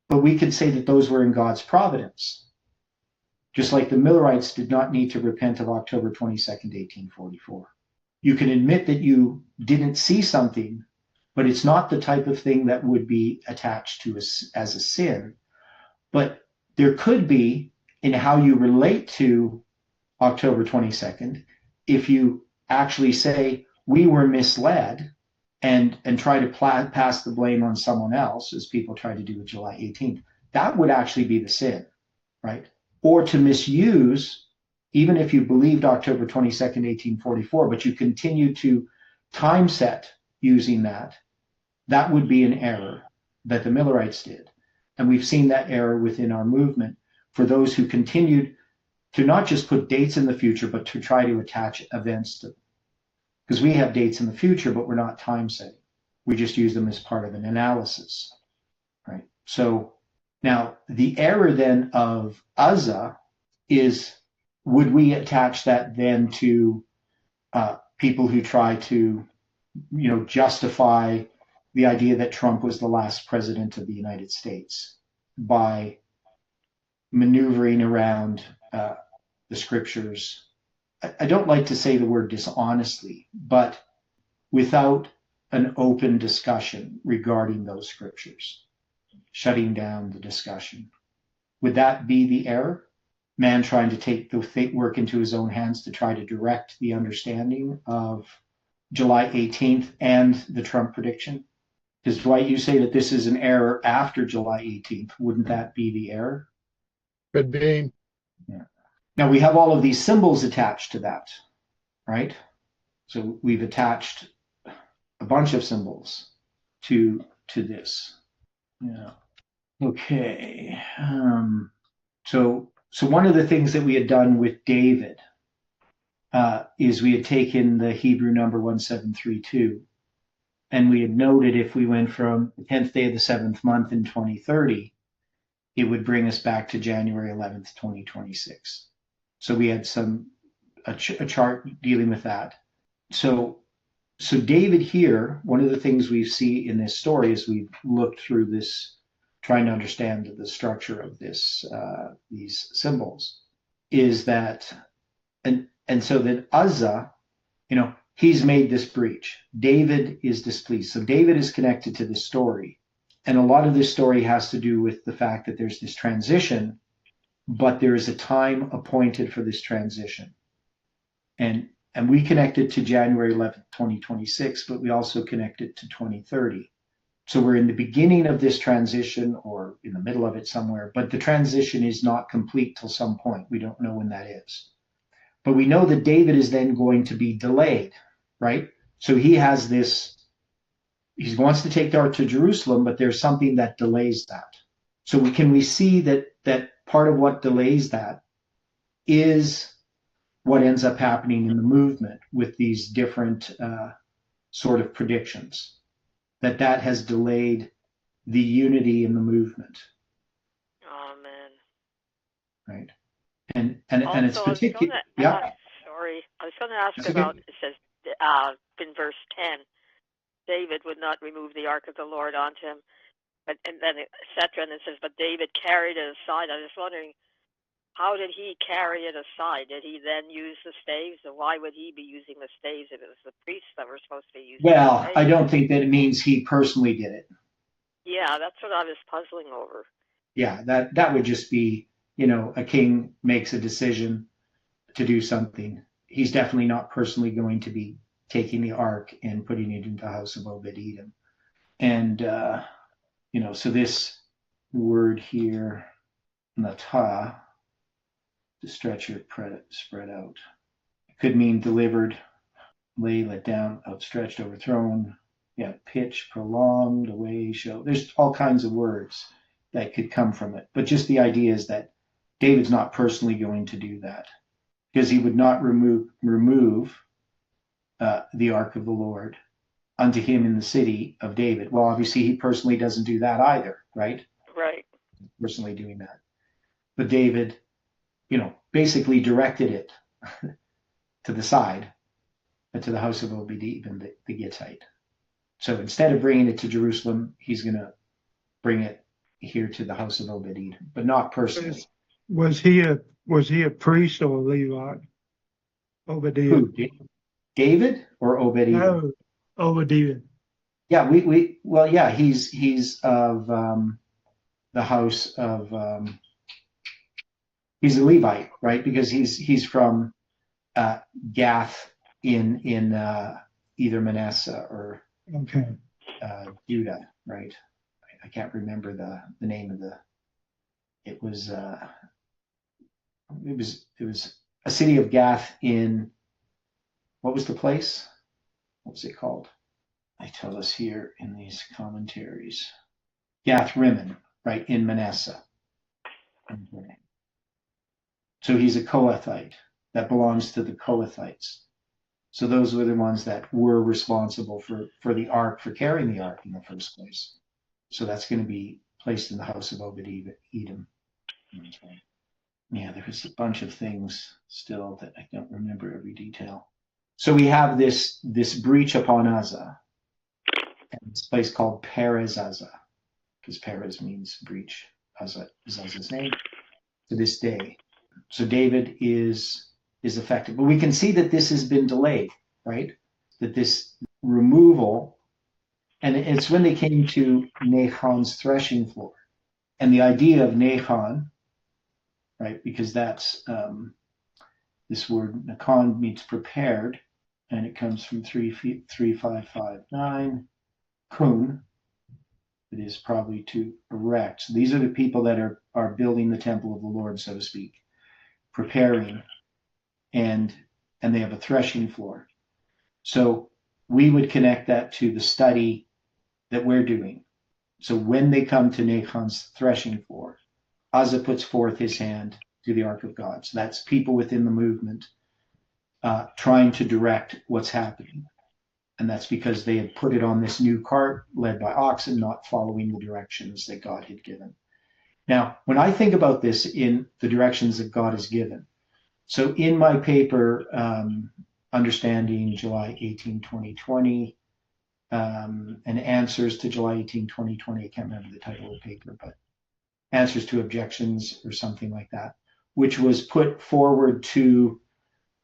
but we could say that those were in God's providence. Just like the Millerites did not need to repent of October 22nd, 1844. You can admit that you didn't see something, but it's not the type of thing that would be attached to us as a sin. But there could be in how you relate to October 22nd, if you actually say, we were misled, and try to pass the blame on someone else, as people try to do with July 18th, that would actually be the sin, right? or to misuse, even if you believed October 22nd, 1844, but you continue to time set using that, that would be an error that the Millerites did. And we've seen that error within our movement for those who continued to not just put dates in the future, but to try to attach events to them. Because we have dates in the future, but we're not time setting. We just use them as part of an analysis, right? So now the error then of Uzzah is, would we attach that then to people who try to, justify the idea that Trump was the last president of the United States by maneuvering around the scriptures? I don't like to say the word dishonestly, but without an open discussion regarding those scriptures, shutting down the discussion. Would that be the error? Man trying to take the work into his own hands to try to direct the understanding of July 18th and the Trump prediction? Because Dwight, you say that this is an error after July 18th. Wouldn't that be the error? Could be. Yeah. Now we have all of these symbols attached to that, right? So we've attached a bunch of symbols to this. Yeah. Okay. So one of the things that we had done with David is we had taken the Hebrew number 1732, and we had noted if we went from the 10th day of the 7th month in 2030, it would bring us back to January 11th, 2026. So we had a chart dealing with that. So David here, one of the things we see in this story as we've looked through this, trying to understand the structure of these symbols, is that, and so that Uzzah, he's made this breach. David is displeased. So David is connected to this story. And a lot of this story has to do with the fact that there's this transition, but there is a time appointed for this transition. And we connect it to January 11th, 2026, but we also connect it to 2030. So we're in the beginning of this transition or in the middle of it somewhere, but the transition is not complete till some point. We don't know when that is. But we know that David is then going to be delayed, right? So he has this, he wants to take the ark to Jerusalem, but there's something that delays that. So can we see that part of what delays that is what ends up happening in the movement with these different sort of predictions, that has delayed the unity in the movement. Amen. Right. And it's particular. Yeah. Sorry, I was going to ask That's about. Okay. It says in verse 10, David would not remove the ark of the Lord onto him, but and then etc. And it says, but David carried it aside. I was wondering, how did he carry it aside? Did he then use the staves? And why would he be using the staves if it was the priests that were supposed to be using the staves? I don't think that it means he personally did it. Yeah, that's what I was puzzling over. Yeah, that would just be, a king makes a decision to do something. He's definitely not personally going to be taking the ark and putting it into the house of Obed-Edom. And, so this word here, natah, to stretch or spread out, it could mean delivered, lay, let down, outstretched, overthrown, pitch, prolonged, away, show. There's all kinds of words that could come from it. But just the idea is that David's not personally going to do that, because he would not remove the ark of the Lord unto him in the city of David. Well, obviously he personally doesn't do that either, right? Right. Personally doing that. But David, basically directed it to the side, to the house of Obed-Edom, the Gittite. So instead of bringing it to Jerusalem, he's going to bring it here to the house of Obed-Edom, but not personally. Was he a priest or a Levite? Obed-Edom. Who? David or Obed-Edom? No, Obed-Edom. Yeah, he's of the house of. He's a Levite, right? Because he's from Gath in either Manasseh or Judah, right? I can't remember the name of it was it was a city of Gath in, what was the place? What was it called? They tell us here in these commentaries. Gath Rimmon, right, in Manasseh. Okay. So he's a Kohathite. That belongs to the Kohathites. So those were the ones that were responsible for the ark, for carrying the ark in the first place. So that's going to be placed in the house of Obed-Edom. Okay. Yeah, there was a bunch of things still that I don't remember every detail. So we have this breach upon Uzzah, and this place called Perez Uzzah, because Perez means breach. Uzzah is Uzzah's name to this day. So David is affected, but we can see that this has been delayed, right? That this removal, and it's when they came to Nachon's threshing floor, and the idea of Nachon, right? Because that's this word Nachon means prepared, and it comes from 3559 kun. It is probably to erect. So these are the people that are building the temple of the Lord, so to speak, preparing, and they have a threshing floor. So we would connect that to the study that we're doing. So when they come to Nachon's threshing floor, Uzzah puts forth his hand to the ark of God. So that's people within the movement trying to direct what's happening. And that's because they had put it on this new cart led by oxen, not following the directions that God had given. Now, when I think about this in the directions that God has given, so in my paper, Understanding July 18, 2020, and Answers to July 18, 2020, I can't remember the title of the paper, but Answers to Objections or something like that, which was put forward to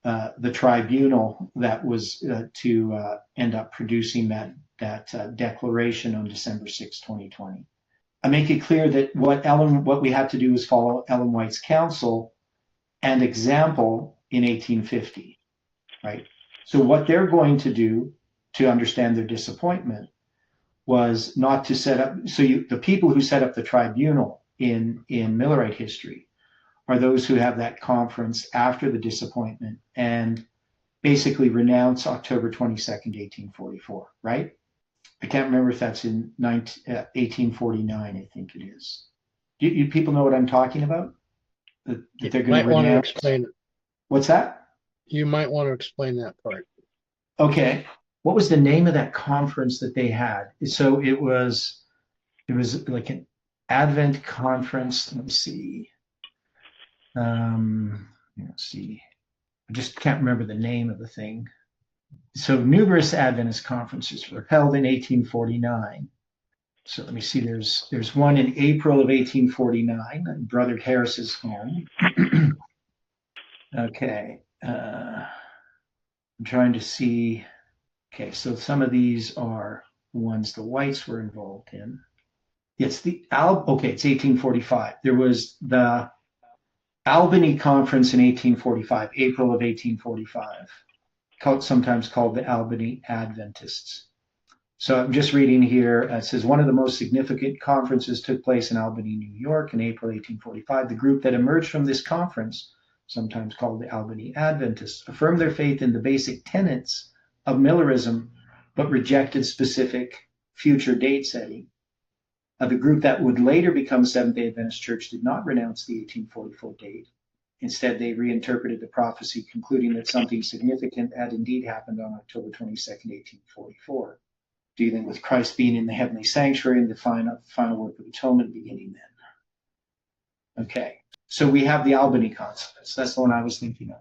the tribunal that was to end up producing that declaration on December 6, 2020. I make it clear that what we had to do was follow Ellen White's counsel and example in 1850, right? So what they're going to do to understand their disappointment was not to set up, the people who set up the tribunal in Millerite history are those who have that conference after the disappointment and basically renounce October 22nd, 1844, right? I can't remember if that's in 1849, I think it is. Do you people know what I'm talking about? That they're going to want to renounce? explain it. What's that? You might want to explain that part. Okay. What was the name of that conference that they had? So it was like an Advent conference. Let me see. Let's see. I just can't remember the name of the thing. So numerous Adventist conferences were held in 1849. So let me see. There's one in April of 1849 at Brother Harris's home. Okay. I'm trying to see. Okay, so some of these are ones the whites were involved in. It's it's 1845. There was the Albany Conference in 1845, April of 1845, sometimes called the Albany Adventists. So I'm just reading here. It says one of the most significant conferences took place in Albany, New York in April 1845. The group that emerged from this conference, sometimes called the Albany Adventists, affirmed their faith in the basic tenets of Millerism, but rejected specific future date setting. The group that would later become Seventh-day Adventist Church did not renounce the 1844 date. Instead, they reinterpreted the prophecy, concluding that something significant had indeed happened on October 22nd, 1844, dealing with Christ being in the heavenly sanctuary and the final work of atonement beginning then. Okay, so we have the Albany Conference. That's the one I was thinking of.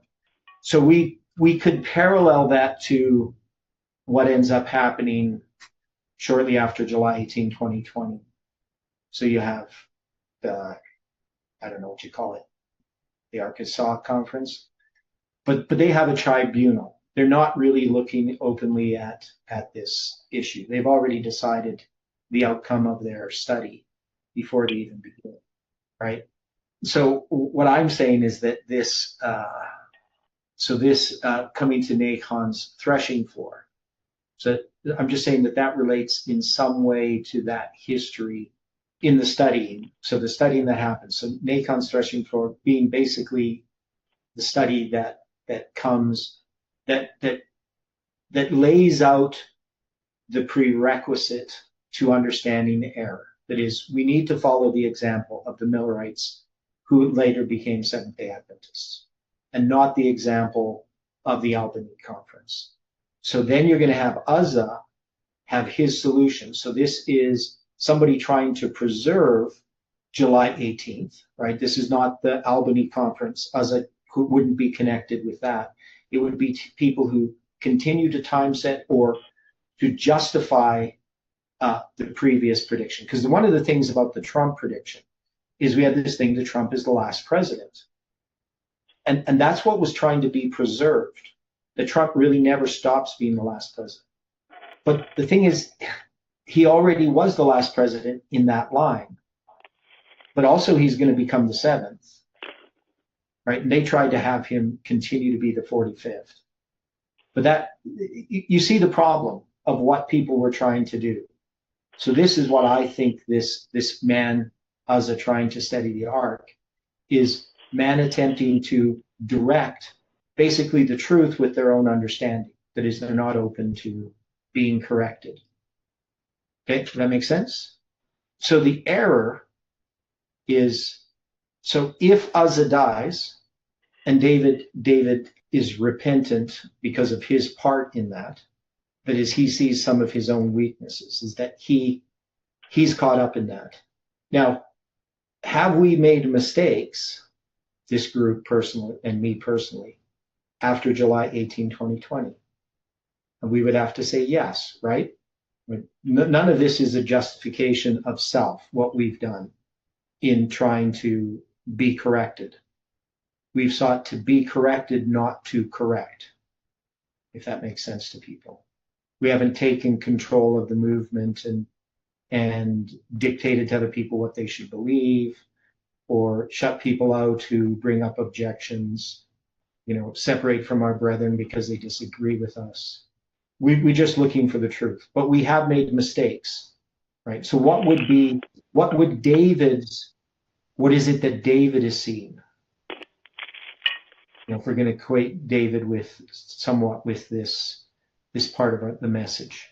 So we could parallel that to what ends up happening shortly after July 18, 2020. So you have I don't know what you call it, the Arkansas Conference, but they have a tribunal. They're not really looking openly at this issue. They've already decided the outcome of their study before they even begin, right? So what I'm saying is that this coming to Nachon's threshing floor. So I'm just saying that relates in some way to that history in the studying. So the studying that happens. So Nachon's threshing floor being basically the study that comes, that lays out the prerequisite to understanding the error. That is, we need to follow the example of the Millerites, who later became Seventh-day Adventists, and not the example of the Albany Conference. So then you're going to have Uzzah have his solution. So this is somebody trying to preserve July 18th, right? This is not the Albany Conference. Uzzah wouldn't be connected with that. It would be people who continue to time set or to justify the previous prediction. Because one of the things about the Trump prediction is we had this thing that Trump is the last president. And that's what was trying to be preserved, that Trump really never stops being the last president. But the thing is, he already was the last president in that line. But also he's going to become the 7th, right? And they tried to have him continue to be the 45th. But that, you see the problem of what people were trying to do. So this is what I think this man, Uzzah, trying to study the ark, is man attempting to direct basically the truth with their own understanding. That is, they're not open to being corrected. Okay, does that make sense? So the error is, so if Uzzah dies and David is repentant because of his part in that, that is, he sees some of his own weaknesses, is that he's caught up in that. Now, have we made mistakes, this group personally and me personally, after July 18, 2020? And we would have to say yes, right? None of this is a justification of self, what we've done in trying to be corrected. We've sought to be corrected, not to correct, if that makes sense to people. We haven't taken control of the movement and dictated to other people what they should believe, or shut people out who bring up objections, separate from our brethren because they disagree with us. We're just looking for the truth, but we have made mistakes, right? So what is it that David is seeing? If we're going to equate David with this part of the message,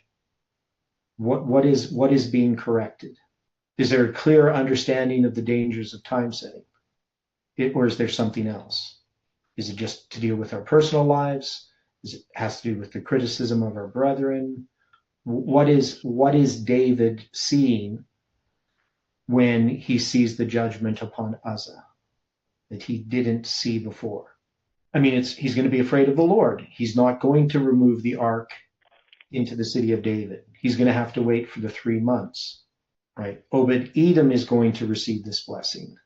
what is being corrected? Is there a clear understanding of the dangers of time setting? Or is there something else? Is it just to deal with our personal lives? Has to do with the criticism of our brethren? What is David seeing when he sees the judgment upon Uzzah that he didn't see before? I mean, he's going to be afraid of the Lord. He's not going to remove the ark into the city of David. He's going to have to wait for the 3 months, right? Obed-Edom is going to receive this blessing.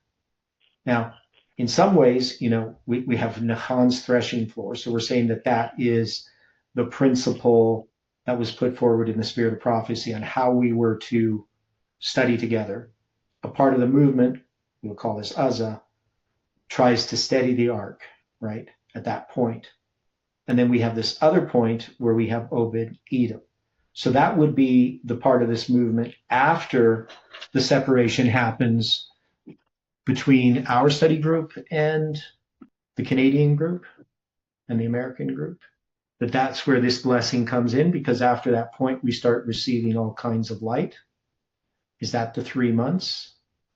Now, in some ways, we have Nachan's threshing floor. So we're saying that is the principle that was put forward in the spirit of prophecy on how we were to study together. A part of the movement, we'll call this Uzzah, tries to steady the ark, right, at that point. And then we have this other point where we have Obed-Edom. So that would be the part of this movement after the separation happens between our study group and the Canadian group and the American group. That's where this blessing comes in, because after that point, we start receiving all kinds of light. Is that the 3 months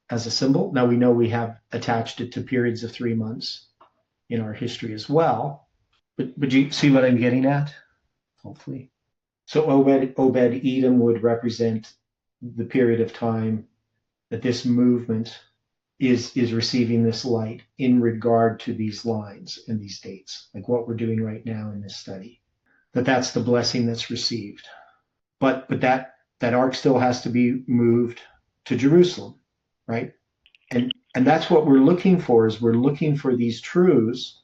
as a symbol? Now, we know we have attached it to periods of 3 months in our history as well. But you see what I'm getting at? Hopefully. So Obed-Edom would represent the period of time that this movement is receiving this light in regard to these lines and these dates, like what we're doing right now in this study. That's the blessing that's received. But that ark still has to be moved to Jerusalem, right? And that's what we're looking for, is we're looking for these truths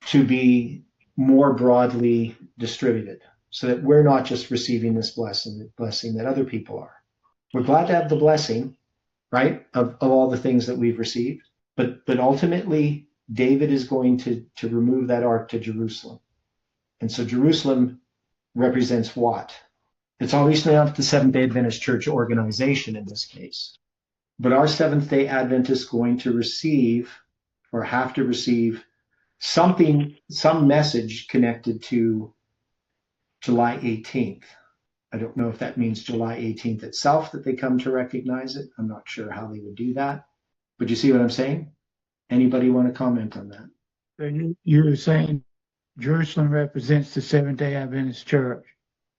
to be more broadly distributed, so that we're not just receiving this blessing that other people are. We're glad to have the blessing, right, of all the things that we've received. But ultimately, David is going to remove that ark to Jerusalem. And so Jerusalem represents what? It's obviously not the Seventh-day Adventist Church organization in this case. But are Seventh-day Adventists going to receive or have to receive some message connected to July 18th. I don't know if that means July 18th itself that they come to recognize it. I'm not sure how they would do that. But you see what I'm saying? Anybody want to comment on that? So you were saying Jerusalem represents the Seventh-day Adventist Church.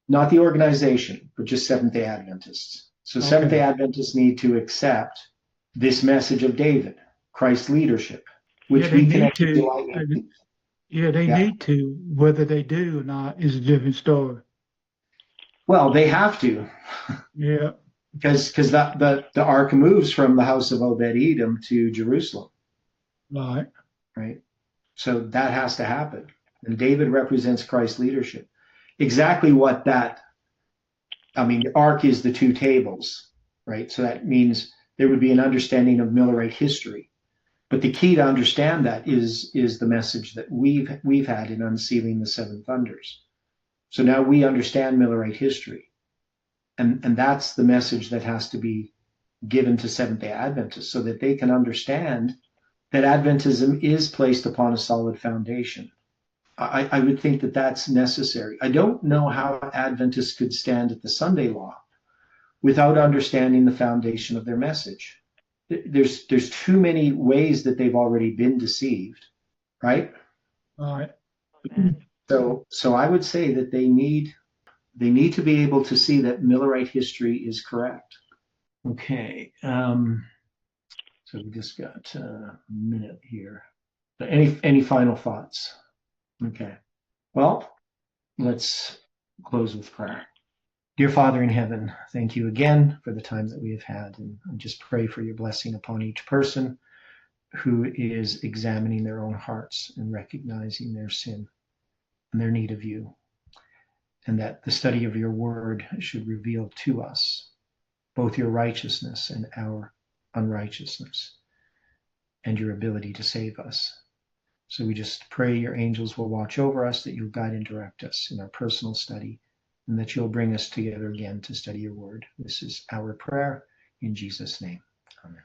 Not the organization, but just Seventh-day Adventists. So Okay. Seventh-day Adventists need to accept this message of David, Christ's leadership, which Yeah, we they need connect to to. July 18th. Yeah, they Yeah. need to. Whether they do or not is a different story. Well, they have to, Yeah. because the ark moves from the house of Obed-Edom to Jerusalem, Right. right? So that has to happen. And David represents Christ's leadership. Exactly what that, I mean, the ark is the two tables, right? So that means there would be an understanding of Millerite history. But the key to understand that is the message that we've had in unsealing the seven thunders. So now we understand Millerite history. And that's the message that has to be given to Seventh-day Adventists so that they can understand that Adventism is placed upon a solid foundation. I would think that that's necessary. I don't know how Adventists could stand at the Sunday law without understanding the foundation of their message. There's too many ways that they've already been deceived, right? Right. So I would say that they need to be able to see that Millerite history is correct. Okay. So we just got a minute here. Any final thoughts? Okay. Well, let's close with prayer. Dear Father in heaven, thank you again for the time that we have had, and I just pray for your blessing upon each person who is examining their own hearts and recognizing their sin and their need of you, and that the study of your word should reveal to us both your righteousness and our unrighteousness and your ability to save us. So we just pray your angels will watch over us, that you'll guide and direct us in our personal study, and that you'll bring us together again to study your word. This is our prayer in Jesus' name. Amen.